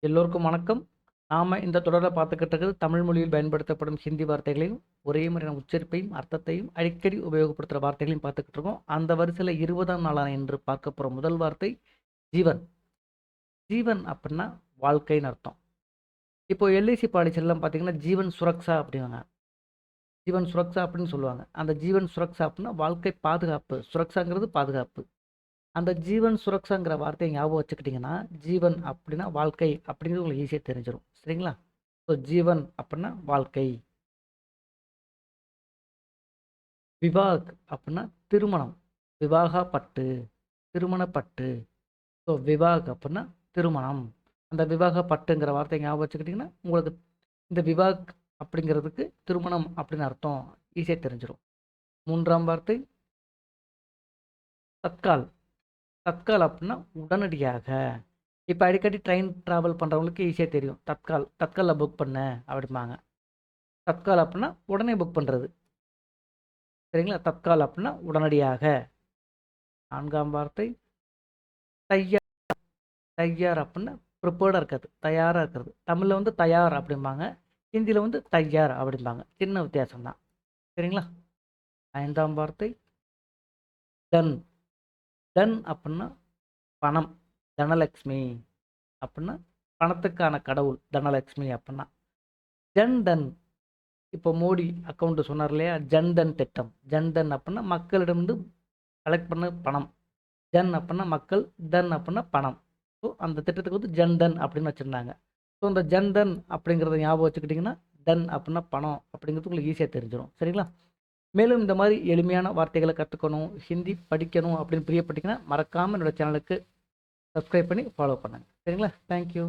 எல்லோருக்கும் வணக்கம். நாம இந்த தொடரை பார்த்துக்கிட்டு இருக்கிறது தமிழ் மொழியில் பயன்படுத்தப்படும் ஹிந்தி வார்த்தைகளையும் ஒரே மாதிரியான உச்சரிப்பையும் அர்த்தத்தையும் அடிக்கடி உபயோகப்படுத்துகிற வார்த்தைகளையும் பார்த்துக்கிட்டு இருக்கோம். அந்த வரிசையில் 20ஆம் நாளான இன்று பார்க்க போகிற முதல் வார்த்தை ஜீவன். ஜீவன் அப்படின்னா வாழ்க்கைன்னு அர்த்தம். இப்போ எல்ஐசி பாலிசிலாம் பார்த்தீங்கன்னா ஜீவன் சுரக்ஷா அப்படிவாங்க. ஜீவன் சுரக்ஷா அப்படின்னு சொல்லுவாங்க. அந்த ஜீவன் சுரக்ஷா அப்படின்னா வாழ்க்கை பாதுகாப்பு. சுரக்ஷாங்கிறது பாதுகாப்பு. அந்த ஜீவன் சுரக்ஷாங்கிற வார்த்தையை ஞாபகம் வச்சுக்கிட்டிங்கன்னா, ஜீவன் அப்படின்னா வாழ்க்கை அப்படிங்கிறது உங்களுக்கு ஈஸியாக தெரிஞ்சிடும். சரிங்களா? ஸோ ஜீவன் அப்படின்னா வாழ்க்கை. விவாக் அப்படின்னா திருமணம். விவாகா பட்டு, திருமணப்பட்டு. ஸோ விவாக் அப்படின்னா திருமணம். அந்த விவாக பட்டுங்கிற வார்த்தையை ஞாபகம் வச்சுக்கிட்டிங்கன்னா உங்களுக்கு இந்த விவாக் அப்படிங்கிறதுக்கு திருமணம் அப்படின்னு அர்த்தம் ஈஸியாக தெரிஞ்சிடும். 3ஆம் வார்த்தை தற்கால். தற்கால் அப்படின்னா உடனடியாக. இப்போ அடிக்கடி ட்ரெயின் ட்ராவல் பண்ணுறவங்களுக்கு ஈஸியாக தெரியும். தற்காலில் புக் பண்ண அப்படிம்பாங்க. தற்கால் அப்படின்னா உடனே புக் பண்ணுறது. சரிங்களா? தற்கால் அப்படின்னா உடனடியாக. 4ஆம் வார்த்தை தையார். தையார் அப்படின்னா ப்ரிப்பேர்டாக இருக்கிறது, தயாராக இருக்கிறது. தமிழில் வந்து தயார் அப்படிம்பாங்க, ஹிந்தியில் வந்து தையார் அப்படிம்பாங்க. சின்ன வித்தியாசம் தான். சரிங்களா? 5ஆம் வார்த்தை டன். டன் அப்படின்னா பணம். தனலக்ஷ்மி அப்படின்னா பணத்துக்கான கடவுள் தனலக்ஷ்மி அப்படின்னா. ஜன்தன். இப்போ மோடி அக்கௌண்ட் சொன்னார் இல்லையா, ஜன்தன் திட்டம். ஜன்தன் அப்படின்னா மக்களிடமிருந்து கலெக்ட் பண்ண பணம். ஜன் அப்படின்னா மக்கள், தன் அப்படின்னா பணம். ஸோ அந்த திட்டத்துக்கு வந்து ஜன்தன் அப்படின்னு வச்சுருந்தாங்க. ஸோ இந்த ஜன்தன் அப்படிங்கிறத ஞாபகம் வச்சுக்கிட்டிங்கன்னா தன் அப்படின்னா பணம் அப்படிங்கிறது உங்களுக்கு ஈஸியாக தெரிஞ்சிடும். சரிங்களா? மேலும் இந்த மாதிரி எளிமையான வார்த்தைகளை கற்றுக்கணும், ஹிந்தி படிக்கணும் அப்படின்னு பிரியப்பட்டீங்கன்னா மறக்காமல் என்னோடய சேனலுக்கு சப்ஸ்கிரைப் பண்ணி ஃபாலோ பண்ணுங்கள். சரிங்களா? தேங்க்யூ.